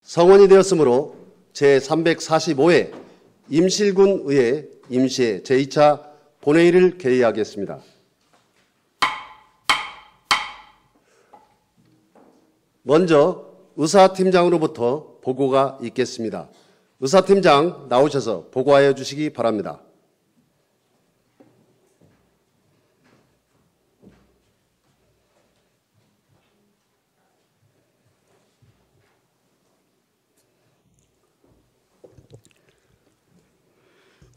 성원이 되었으므로 제345회 임실군 의회 임시회 제2차 본회의를 개의하겠습니다. 먼저 의사팀장으로부터 보고가 있겠습니다. 의사팀장 나오셔서 보고하여 주시기 바랍니다.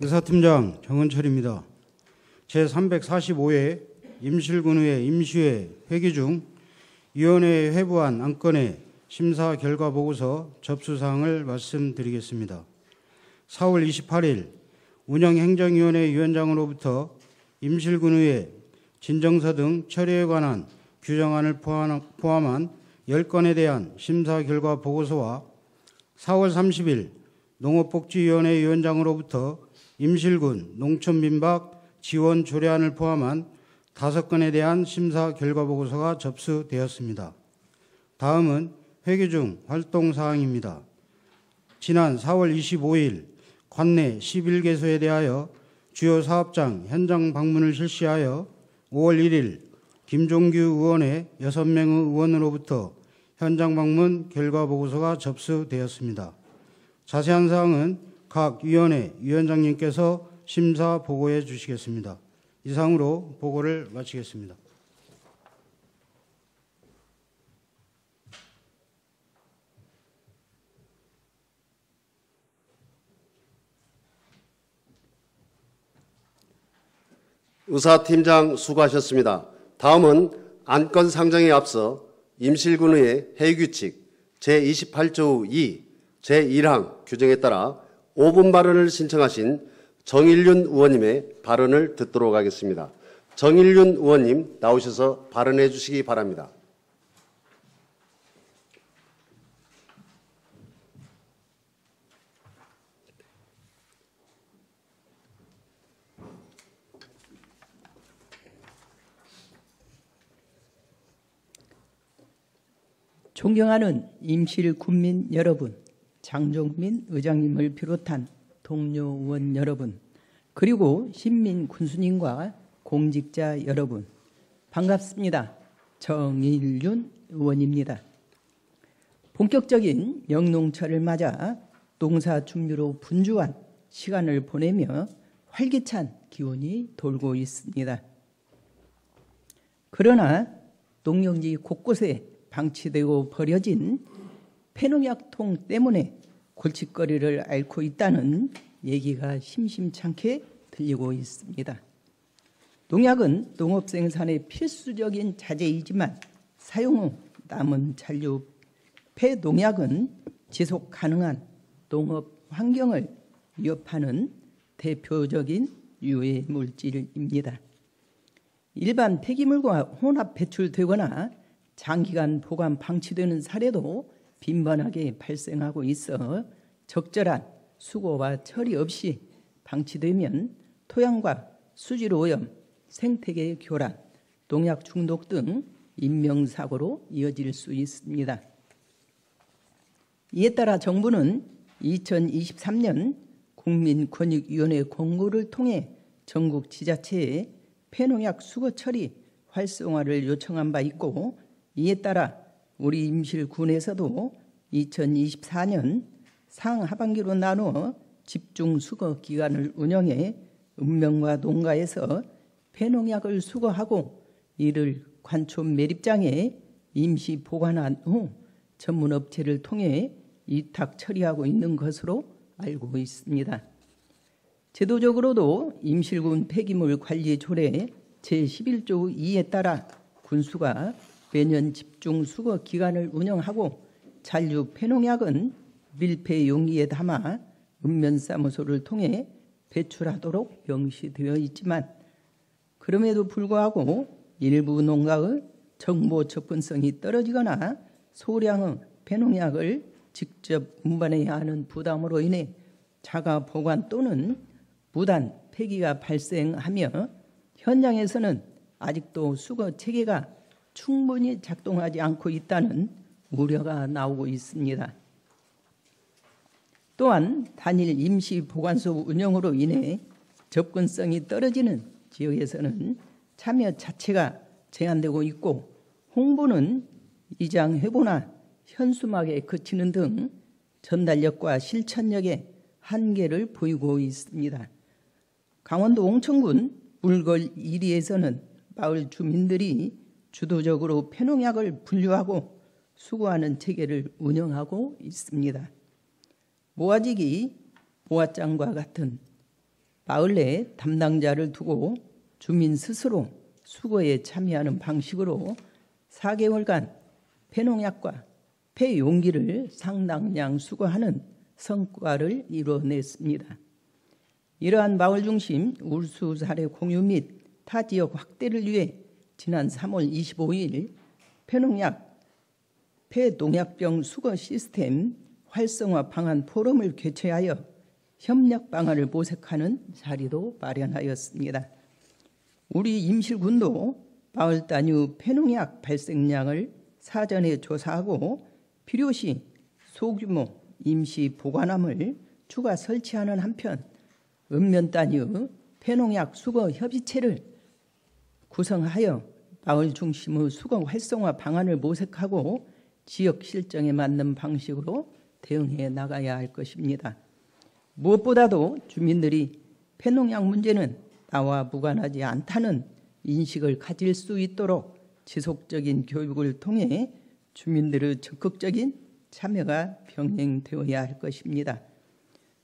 의사팀장 정은철입니다. 제345회 임실군의회 임시회 회기 중 위원회에 회부한 안건의 심사 결과 보고서 접수사항을 말씀드리겠습니다. 4월 28일 운영행정위원회 위원장으로부터 임실군의회 진정서 등 처리에 관한 규정안을 포함한 10건에 대한 심사 결과 보고서와 4월 30일 농업복지위원회 위원장으로부터 임실군 농촌민박 지원 조례안을 포함한 5건에 대한 심사 결과 보고서가 접수되었습니다. 다음은 회기 중 활동사항입니다. 지난 4월 25일 관내 11개소에 대하여 주요 사업장 현장 방문을 실시하여 5월 1일 김종규 의원의 6명의 의원으로부터 현장 방문 결과 보고서가 접수되었습니다. 자세한 사항은 각 위원회 위원장님께서 심사 보고해 주시겠습니다. 이상으로 보고를 마치겠습니다. 의사팀장 수고하셨습니다. 다음은 안건 상정에 앞서 임실군의회 회의규칙 제28조 2, 제1항 규정에 따라 5분 발언을 신청하신 정일륜 의원님의 발언을 듣도록 하겠습니다. 정일륜 의원님 나오셔서 발언해 주시기 바랍니다. 존경하는 임실군민 여러분, 장종민 의장님을 비롯한 동료 의원 여러분, 그리고 신민 군수님과 공직자 여러분, 반갑습니다. 정일륜 의원입니다. 본격적인 영농철을 맞아 농사 준비로 분주한 시간을 보내며 활기찬 기운이 돌고 있습니다. 그러나 농경지 곳곳에 방치되고 버려진 폐농약통 때문에 골칫거리를 앓고 있다는 얘기가 심심찮게 들리고 있습니다. 농약은 농업 생산의 필수적인 자재이지만 사용 후 남은 잔류 폐농약은 지속 가능한 농업 환경을 위협하는 대표적인 유해 물질입니다. 일반 폐기물과 혼합 배출되거나 장기간 보관 방치되는 사례도 빈번하게 발생하고 있어 적절한 수거와 처리 없이 방치되면 토양과 수질 오염, 생태계 교란, 농약 중독 등 인명사고로 이어질 수 있습니다. 이에 따라 정부는 2023년 국민권익위원회 공고를 통해 전국 지자체에 폐농약 수거 처리 활성화를 요청한 바 있고, 이에 따라 우리 임실군에서도 2024년 상하반기로 나누어 집중 수거 기간을 운영해 읍면과 농가에서 폐농약을 수거하고 이를 관촌 매립장에 임시 보관한 후 전문 업체를 통해 위탁 처리하고 있는 것으로 알고 있습니다. 제도적으로도 임실군 폐기물 관리 조례 제11조 2에 따라 군수가 매년 집중 수거 기간을 운영하고 잔류 폐농약은 밀폐 용기에 담아 읍면사무소를 통해 배출하도록 명시되어 있지만, 그럼에도 불구하고 일부 농가의 정보 접근성이 떨어지거나 소량의 폐농약을 직접 운반해야 하는 부담으로 인해 자가 보관 또는 무단 폐기가 발생하며 현장에서는 아직도 수거 체계가 충분히 작동하지 않고 있다는 우려가 나오고 있습니다. 또한 단일 임시 보관소 운영으로 인해 접근성이 떨어지는 지역에서는 참여 자체가 제한되고 있고 홍보는 이장 회보나 현수막에 그치는 등 전달력과 실천력에 한계를 보이고 있습니다. 강원도 옹천군 물걸 1리에서는 마을 주민들이 주도적으로 폐농약을 분류하고 수거하는 체계를 운영하고 있습니다. 모아지기, 모아장과 같은 마을 내 담당자를 두고 주민 스스로 수거에 참여하는 방식으로 4개월간 폐농약과 폐용기를 상당량 수거하는 성과를 이뤄냈습니다. 이러한 마을 중심 울수 사례 공유 및 타 지역 확대를 위해 지난 3월 25일 폐농약, 폐농약병 수거 시스템 활성화 방안 포럼을 개최하여 협력 방안을 모색하는 자리도 마련하였습니다. 우리 임실군도 마을 단위 폐농약 발생량을 사전에 조사하고 필요시 소규모 임시 보관함을 추가 설치하는 한편 읍면 단위 폐농약 수거 협의체를 구성하여 마을 중심의 수거 활성화 방안을 모색하고 지역 실정에 맞는 방식으로 대응해 나가야 할 것입니다. 무엇보다도 주민들이 폐농약 문제는 나와 무관하지 않다는 인식을 가질 수 있도록 지속적인 교육을 통해 주민들의 적극적인 참여가 병행되어야 할 것입니다.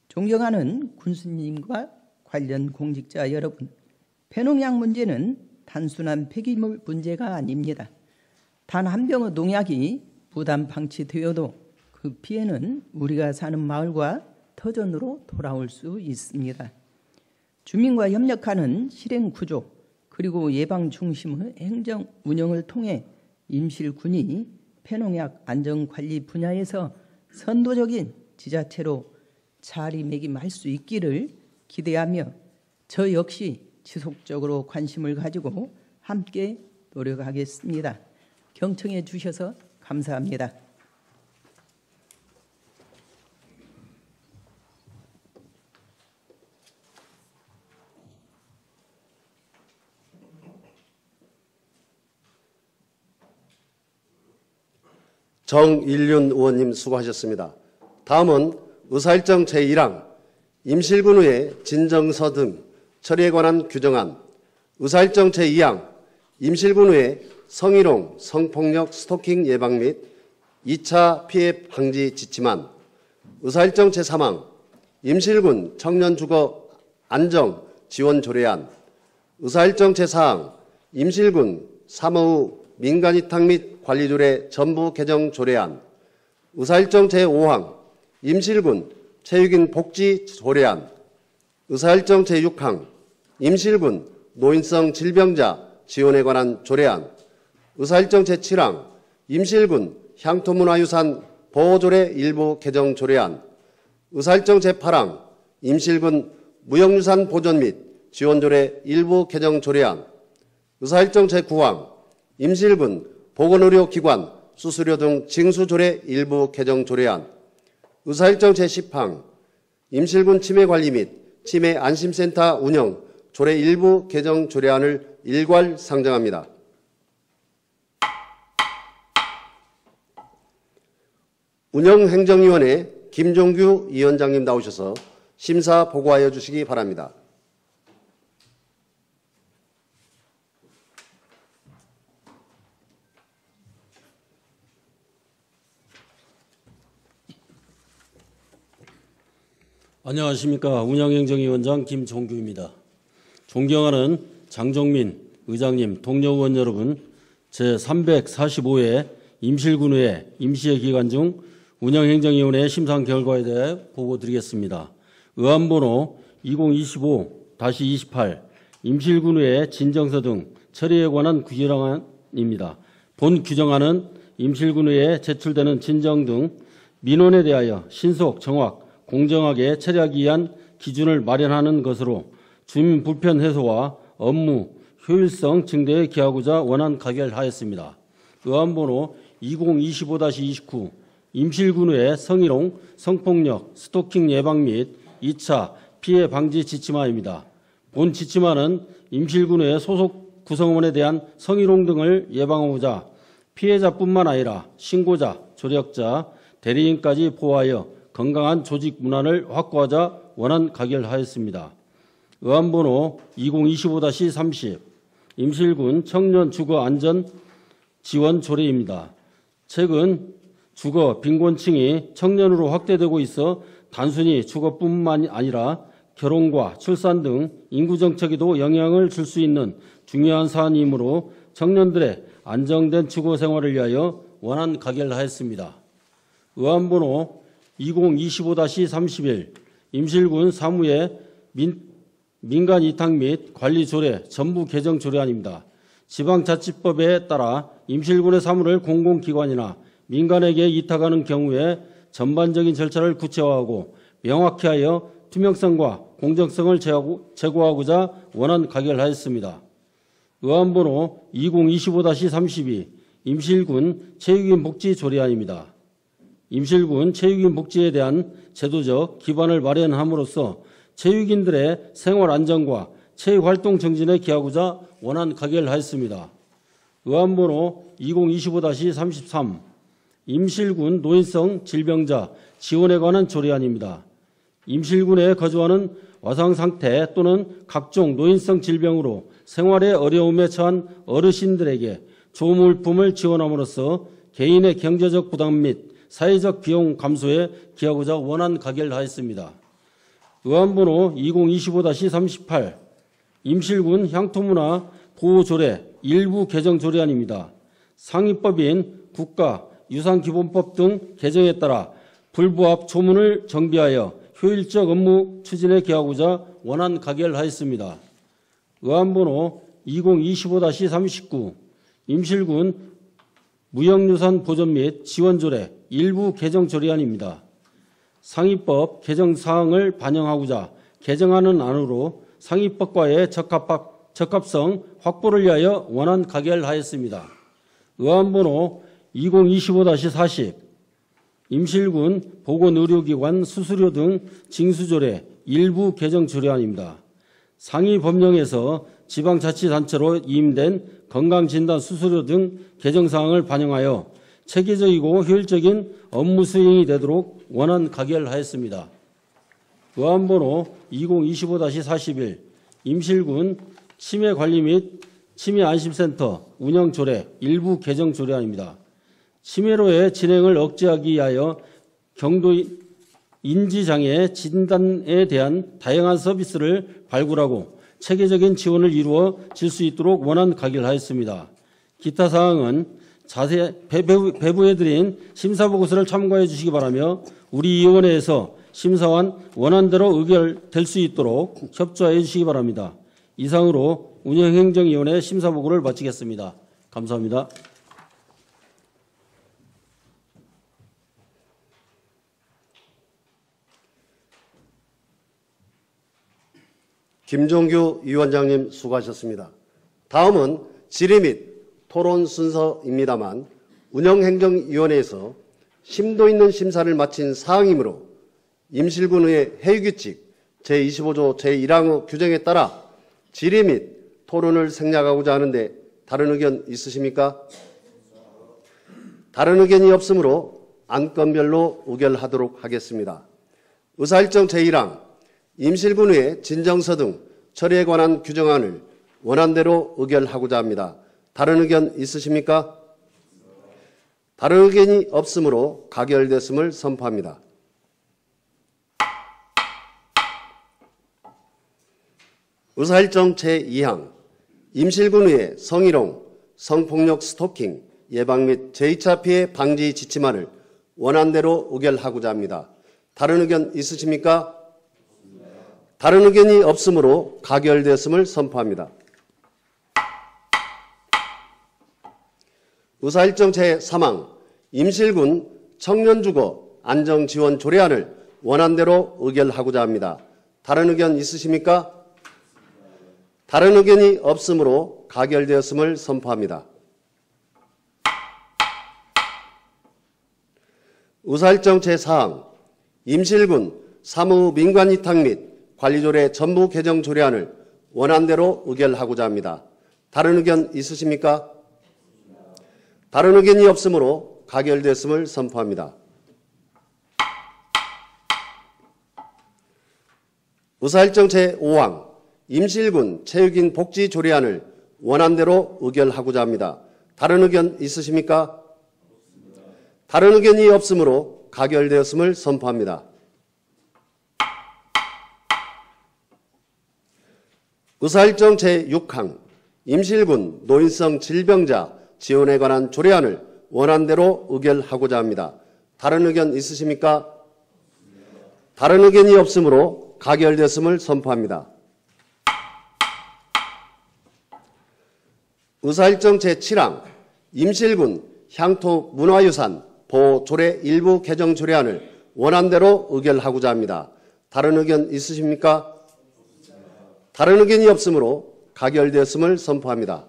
존경하는 군수님과 관련 공직자 여러분, 폐농약 문제는 단순한 폐기물 문제가 아닙니다. 단 한 병의 농약이 무단 방치되어도 그 피해는 우리가 사는 마을과 터전으로 돌아올 수 있습니다. 주민과 협력하는 실행 구조 그리고 예방 중심의 행정 운영을 통해 임실군이 폐농약 안전관리 분야에서 선도적인 지자체로 자리매김할 수 있기를 기대하며 저 역시 지속적으로 관심을 가지고 함께 노력하겠습니다. 경청해 주셔서 감사합니다. 정일륜 의원님 수고하셨습니다. 다음은 의사일정 제1항 임실군의 진정서 등 처리에 관한 규정안, 의사일정 제2항 임실군의 성희롱, 성폭력, 스토킹 예방 및 2차 피해 방지 지침안, 의사일정 제3항 임실군 청년주거 안정 지원 조례안, 의사일정 제4항 임실군 사무의 민간위탁 및 관리조례 전부 개정 조례안, 의사일정 제5항 임실군 체육인 복지 조례안, 의사일정 제6항 임실군 노인성 질병자 지원에 관한 조례안, 의사일정 제7항 임실군 향토문화유산 보호조례 일부 개정 조례안, 의사일정 제8항 임실군 무형유산 보존 및 지원조례 일부 개정 조례안, 의사일정 제9항 임실군 보건의료기관 수수료 등 징수조례 일부 개정 조례안, 의사일정 제10항 임실군 치매관리 및 치매안심센터 운영 조례 일부 개정 조례안을 일괄 상정합니다. 운영행정위원회 김종규 위원장님 나오셔서 심사 보고하여 주시기 바랍니다. 안녕하십니까. 운영행정위원장 김종규입니다. 존경하는 장정민 의장님, 동료 의원 여러분, 제345회 임실군의회 임시회 기간 중 운영행정위원회 심상 결과에 대해 보고드리겠습니다. 의안번호 2025-28 임실군의회 진정서 등 처리에 관한 규정안입니다. 본 규정안은 임실군의회에 제출되는 진정 등 민원에 대하여 신속, 정확, 공정하게 처리하기 위한 기준을 마련하는 것으로 주민 불편 해소와 업무 효율성 증대에 기하고자 원안 가결하였습니다. 의안번호 2025-29 임실군의 성희롱, 성폭력, 스토킹 예방 및 2차 피해 방지 지침화입니다. 본 지침화는 임실군의 소속 구성원에 대한 성희롱 등을 예방하고자 피해자뿐만 아니라 신고자, 조력자, 대리인까지 보호하여 건강한 조직 문화를 확고하자 원안 가결하였습니다. 의안번호 2025-30 임실군 청년 주거 안전 지원 조례입니다. 최근 주거 빈곤층이 청년으로 확대되고 있어 단순히 주거뿐만 아니라 결혼과 출산 등 인구 정책에도 영향을 줄 수 있는 중요한 사안이므로 청년들의 안정된 주거 생활을 위하여 원안 가결하였습니다. 의안번호 2025-31 임실군 사무의 민간 이탁 및 관리 조례 전부 개정 조례안입니다. 지방자치법에 따라 임실군의 사무를 공공기관이나 민간에게 이탁하는 경우에 전반적인 절차를 구체화하고 명확히 하여 투명성과 공정성을 제고하고자 원안 가결하였습니다. 의안번호 2025-32 임실군 체육인 복지 조례안입니다. 임실군 체육인 복지에 대한 제도적 기반을 마련함으로써 체육인들의 생활 안정과 체육활동 정진에 기하고자 원안 가결하였습니다. 의안번호 2025-33 임실군 노인성 질병자 지원에 관한 조례안입니다. 임실군에 거주하는 와상상태 또는 각종 노인성 질병으로 생활에 어려움에 처한 어르신들에게 조물품을 지원함으로써 개인의 경제적 부담 및 사회적 비용 감소에 기하고자 원안 가결하였습니다. 의안번호 2025-38 임실군 향토문화 보호조례 일부 개정 조례안입니다. 상위법인 국가유산기본법 등 개정에 따라 불부합 조문을 정비하여 효율적 업무 추진에 기하고자 원안 가결하였습니다. 의안번호 2025-39 임실군 무형유산 보존 및 지원조례 일부 개정 조례안입니다. 상위법 개정 사항을 반영하고자 개정하는 안으로 상위법과의 적합성 확보를 위하여 원안 가결하였습니다. 의안번호 2025-40 임실군 보건의료기관 수수료 등 징수조례 일부 개정 조례안입니다. 상위 법령에서 지방자치단체로 이임된 건강진단 수수료 등 개정사항을 반영하여 체계적이고 효율적인 업무 수행이 되도록 원안 가결하였습니다. 의안번호 2025-41 임실군 치매관리 및 치매안심센터 운영조례 일부 개정 조례안입니다. 치매로의 진행을 억제하기 위하여 경도 인지장애 진단에 대한 다양한 서비스를 발굴하고 체계적인 지원을 이루어질 수 있도록 원안 가결하였습니다. 기타 사항은 배부해드린 심사보고서를 참고해 주시기 바라며 우리 위원회에서 심사한 원안대로 의결될 수 있도록 협조해 주시기 바랍니다. 이상으로 운영행정위원회 심사보고를 마치겠습니다. 감사합니다. 김종규 위원장님 수고하셨습니다. 다음은 질의 및 토론 순서입니다만 운영행정위원회에서 심도 있는 심사를 마친 사항이므로 임실군의 회유규칙 제25조 제1항의 규정에 따라 질의 및 토론을 생략하고자 하는데 다른 의견 있으십니까? 다른 의견이 없으므로 안건별로 의결하도록 하겠습니다. 의사일정 제1항 임실군의 진정서 등 처리에 관한 규정안을 원안대로 의결하고자 합니다. 다른 의견 있으십니까? 다른 의견이 없으므로 가결됐음을 선포합니다. 의사일정 제2항 임실군의 성희롱, 성폭력 스토킹 예방 및 제2차 피해 방지 지침안을 원안대로 의결하고자 합니다. 다른 의견 있으십니까? 다른 의견이 없으므로 가결됐음을 선포합니다. 의사일정 제3항 임실군 청년주거 안정지원 조례안을 원안대로 의결하고자 합니다. 다른 의견 있으십니까? 다른 의견이 없으므로 가결되었음을 선포합니다. 의사일정 제4항 임실군 사무민관위탁 및 관리조례 전부 개정 조례안을 원안대로 의결하고자 합니다. 다른 의견 있으십니까? 다른 의견이 없으므로 가결됐음을 선포합니다. 의사일정 제5항 임실군 체육인 복지 조례안을 원안대로 의결하고자 합니다. 다른 의견 있으십니까? 다른 의견이 없으므로 가결되었음을 선포합니다. 의사일정 제6항 임실군 노인성 질병자 지원에 관한 조례안을 원안대로 의결하고자 합니다. 다른 의견 있으십니까? 다른 의견이 없으므로 가결됐음을 선포합니다. 의사일정 제7항 임실군 향토 문화유산 보호 조례 일부 개정 조례안을 원안대로 의결하고자 합니다. 다른 의견 있으십니까? 다른 의견이 없으므로 가결되었음을 선포합니다.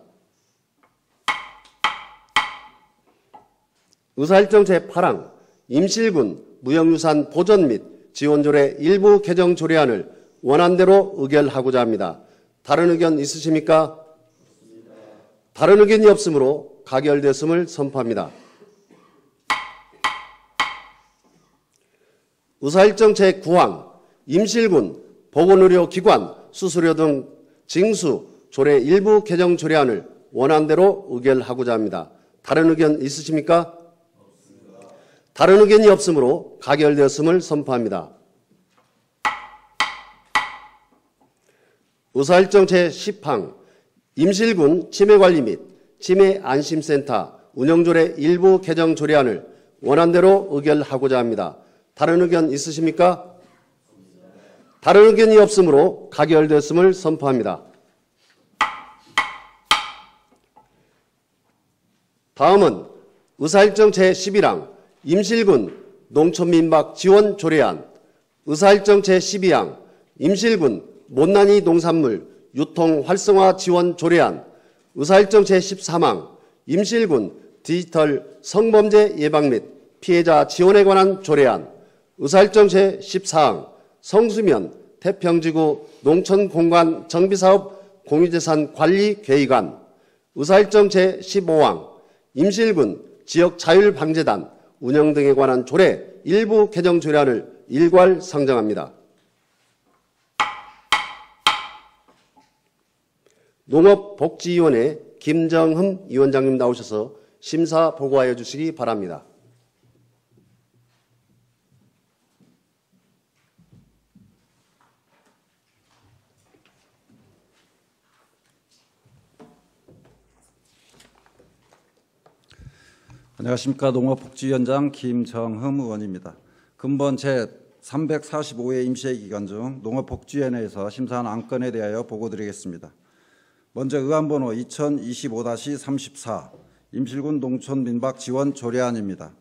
의사일정 제8항 임실군 무형유산 보전 및 지원 조례 일부 개정 조례안을 원안대로 의결하고자 합니다. 다른 의견 있으십니까? 다른 의견이 없으므로 가결됐음을 선포합니다. 의사일정 제9항 임실군 보건의료기관 수수료 등 징수 조례 일부 개정 조례안을 원안대로 의결하고자 합니다. 다른 의견 있으십니까? 다른 의견이 없으므로 가결되었음을 선포합니다. 의사일정 제10항 임실군 치매관리 및 치매안심센터 운영조례 일부 개정 조례안을 원안대로 의결하고자 합니다. 다른 의견 있으십니까? 다른 의견이 없으므로 가결됐음을 선포합니다. 다음은 의사일정 제11항 임실군 농촌민박 지원 조례안, 의사일정 제12항 임실군 못난이 농산물 유통 활성화 지원 조례안, 의사일정 제13항 임실군 디지털 성범죄 예방 및 피해자 지원에 관한 조례안, 의사일정 제14항 성수면 태평지구 농촌공간 정비사업 공유재산 관리 계획안, 의사일정 제15항 임실군 지역자율방재단 운영 등에 관한 조례 일부 개정 조례안을 일괄 상정합니다. 농업복지위원회 김정흠 위원장님 나오셔서 심사 보고하여 주시기 바랍니다. 안녕하십니까. 농업복지위원장 김정흠 의원입니다. 근본 제345회 임시회 기간 중 농업복지위원회에서 심사한 안건에 대하여 보고드리겠습니다. 먼저 의안번호 2025-34 임실군 농촌민박 지원 조례안입니다.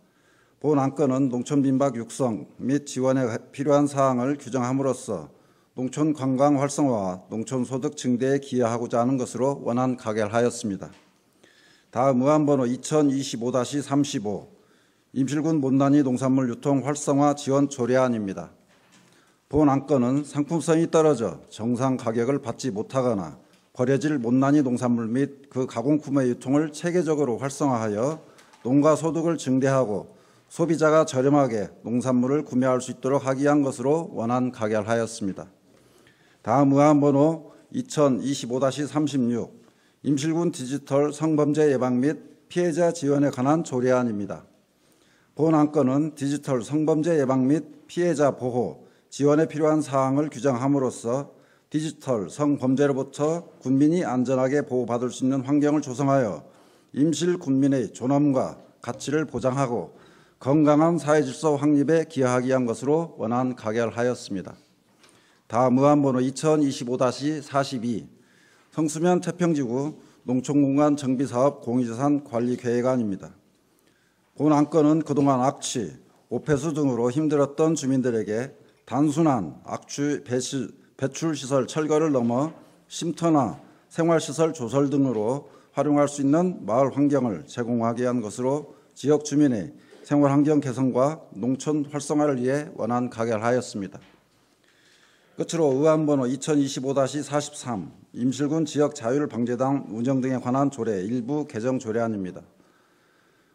본 안건은 농촌민박 육성 및 지원에 필요한 사항을 규정함으로써 농촌 관광 활성화와 농촌 소득 증대에 기여하고자 하는 것으로 원안 가결하였습니다. 다음 의안번호 2025-35 임실군 못난이 농산물 유통 활성화 지원 조례안입니다. 본 안건은 상품성이 떨어져 정상 가격을 받지 못하거나 버려질 못난이 농산물 및 그 가공품의 유통을 체계적으로 활성화하여 농가 소득을 증대하고 소비자가 저렴하게 농산물을 구매할 수 있도록 하기 위한 것으로 원안 가결하였습니다. 다음 의안번호 2025-36 임실군 디지털 성범죄 예방 및 피해자 지원에 관한 조례안입니다. 본 안건은 디지털 성범죄 예방 및 피해자 보호, 지원에 필요한 사항을 규정함으로써 디지털 성범죄로부터 군민이 안전하게 보호받을 수 있는 환경을 조성하여 임실 군민의 존엄과 가치를 보장하고 건강한 사회질서 확립에 기여하기 위한 것으로 원안 가결하였습니다. 다음 의안번호 2025-42 성수면 태평지구 농촌공간 정비사업 공유재산 관리 계획안입니다. 본 안건은 그동안 악취, 오폐수 등으로 힘들었던 주민들에게 단순한 악취 배출시설 철거를 넘어 쉼터나 생활시설 조설 등으로 활용할 수 있는 마을 환경을 제공하기 위한 것으로 지역 주민의 생활환경 개선과 농촌 활성화를 위해 원안 가결하였습니다. 끝으로 의안번호 2025-43 임실군 지역자율방재단 운영 등에 관한 조례 일부 개정 조례안입니다.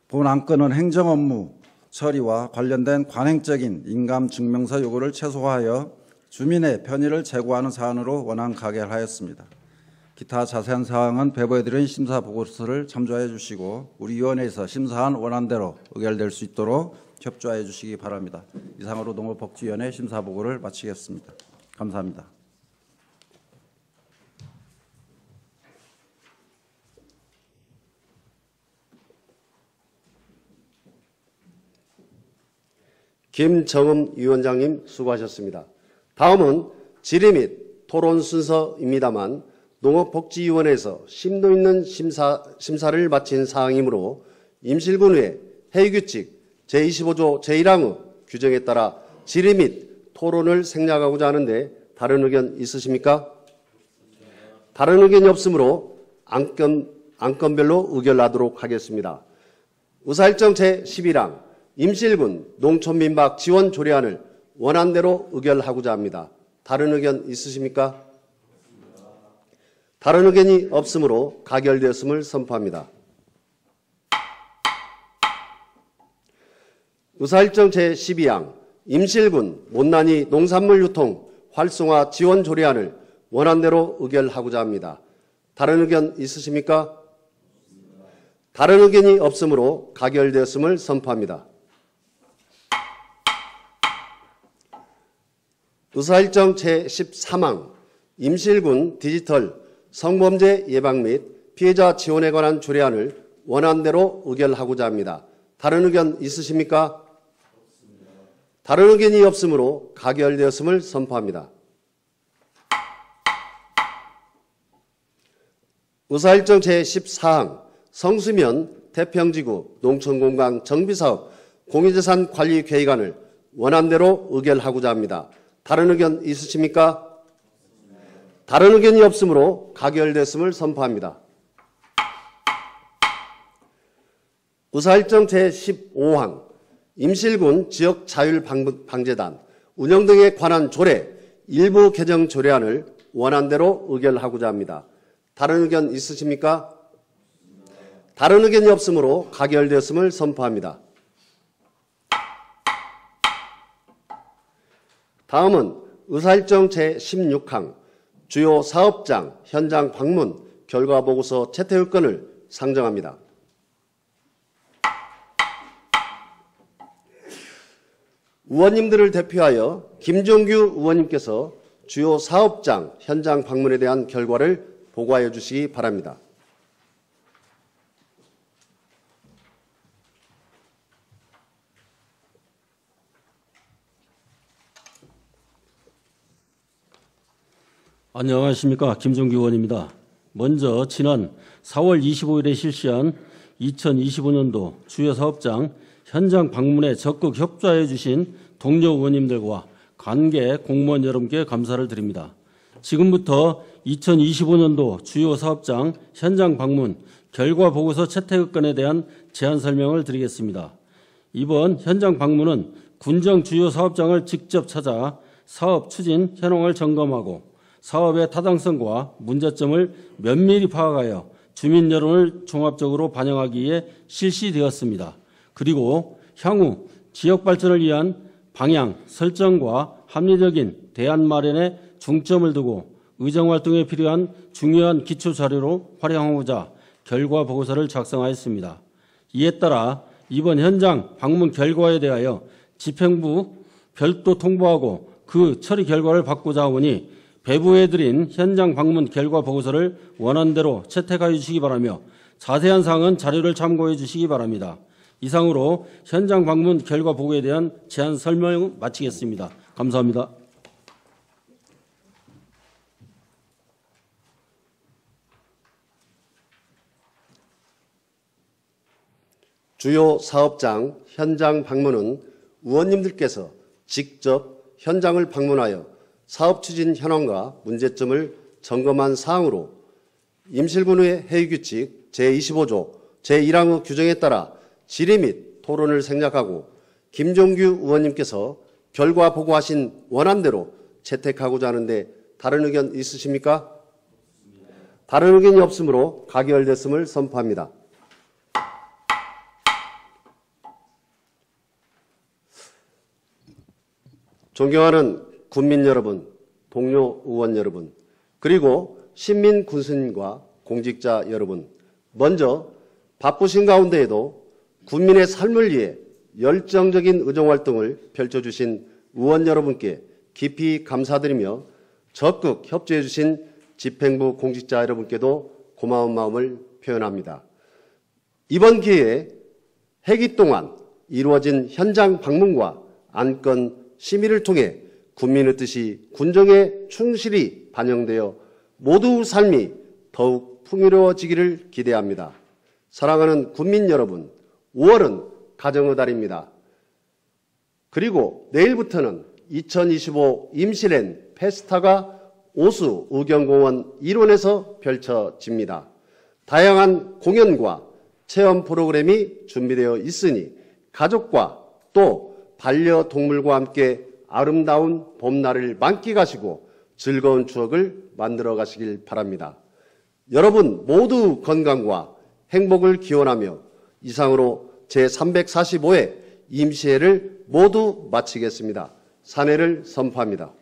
본 안건은 행정업무 처리와 관련된 관행적인 인감증명서 요구를 최소화하여 주민의 편의를 제고하는 사안으로 원안 가결하였습니다. 기타 자세한 사항은 배부해드린 심사보고서를 참조해 주시고 우리 위원회에서 심사한 원안대로 의결될 수 있도록 협조해 주시기 바랍니다. 이상으로 농업복지위원회 심사보고를 마치겠습니다. 감사합니다. 김정흠 위원장님 수고하셨습니다. 다음은 질의 및 토론 순서입니다만 농업복지위원회에서 심도 있는 심사를 마친 사항이므로 임실군의 회의규칙 제25조 제1항의 규정에 따라 질의 및 토론을 생략하고자 하는데 다른 의견 있으십니까? 다른 의견이 없으므로 안건별로 의결하도록 하겠습니다. 의사일정 제11항 임실군 농촌민박 지원 조례안을 원안대로 의결하고자 합니다. 다른 의견 있으십니까? 다른 의견이 없으므로 가결되었음을 선포합니다. 의사일정 제12항 임실군 못난이 농산물 유통 활성화 지원 조례안을 원안대로 의결하고자 합니다. 다른 의견 있으십니까? 다른 의견이 없으므로 가결되었음을 선포합니다. 의사일정 제13항 임실군 디지털 성범죄 예방 및 피해자 지원에 관한 조례안을 원안대로 의결하고자 합니다. 다른 의견 있으십니까? 다른 의견이 없으므로 가결되었음을 선포합니다. 의사일정 제14항 성수면 태평지구 농촌공간 정비사업 공유재산 관리 계획안을 원안대로 의결하고자 합니다. 다른 의견 있으십니까? 다른 의견이 없으므로 가결됐음을 선포합니다. 의사일정 제15항 임실군 지역자율방재단 운영 등에 관한 조례 일부 개정 조례안을 원안대로 의결하고자 합니다. 다른 의견 있으십니까? 다른 의견이 없으므로 가결되었음을 선포합니다. 다음은 의사일정 제16항 주요 사업장 현장 방문 결과 보고서 채택권을 상정합니다. 의원님들을 대표하여 김종규 의원님께서 주요 사업장 현장 방문에 대한 결과를 보고하여 주시기 바랍니다. 안녕하십니까. 김종규 의원입니다. 먼저 지난 4월 25일에 실시한 2025년도 주요 사업장 현장 방문에 적극 협조해 주신 동료 의원님들과 관계 공무원 여러분께 감사를 드립니다. 지금부터 2025년도 주요 사업장 현장 방문 결과 보고서 채택건에 대한 제안 설명을 드리겠습니다. 이번 현장 방문은 군정 주요 사업장을 직접 찾아 사업 추진 현황을 점검하고 사업의 타당성과 문제점을 면밀히 파악하여 주민 여론을 종합적으로 반영하기 위해 실시되었습니다. 그리고 향후 지역 발전을 위한 방향 설정과 합리적인 대안 마련에 중점을 두고 의정활동에 필요한 중요한 기초 자료로 활용하고자 결과 보고서를 작성하였습니다. 이에 따라 이번 현장 방문 결과에 대하여 집행부 별도 통보하고 그 처리 결과를 받고자 하오니 배부해드린 현장 방문 결과 보고서를 원안대로 채택하여 주시기 바라며 자세한 사항은 자료를 참고해 주시기 바랍니다. 이상으로 현장 방문 결과 보고에 대한 제안 설명 마치겠습니다. 감사합니다. 주요 사업장 현장 방문은 의원님들께서 직접 현장을 방문하여 사업 추진 현황과 문제점을 점검한 사항으로 임실군의 회의규칙 제25조 제1항의 규정에 따라 질의 및 토론을 생략하고 김종규 의원님께서 결과 보고하신 원안대로 채택하고자 하는데 다른 의견 있으십니까? 다른 의견이 없으므로 가결됐음을 선포합니다. 존경하는 국민 여러분, 동료 의원 여러분, 그리고 신민 군수님과 공직자 여러분, 먼저 바쁘신 가운데에도 국민의 삶을 위해 열정적인 의정활동을 펼쳐주신 의원 여러분께 깊이 감사드리며 적극 협조해 주신 집행부 공직자 여러분께도 고마운 마음을 표현합니다. 이번 기회에 회기 동안 이루어진 현장 방문과 안건 심의를 통해 국민의 뜻이 군정에 충실히 반영되어 모두 삶이 더욱 풍요로워지기를 기대합니다. 사랑하는 국민 여러분, 5월은 가정의 달입니다. 그리고 내일부터는 2025 임실엔 페스타가 오수 의경공원 일원에서 펼쳐집니다. 다양한 공연과 체험 프로그램이 준비되어 있으니 가족과 또 반려동물과 함께 아름다운 봄날을 만끽하시고 즐거운 추억을 만들어 가시길 바랍니다. 여러분 모두 건강과 행복을 기원하며 이상으로 제345회 임시회를 모두 마치겠습니다. 산회를 선포합니다.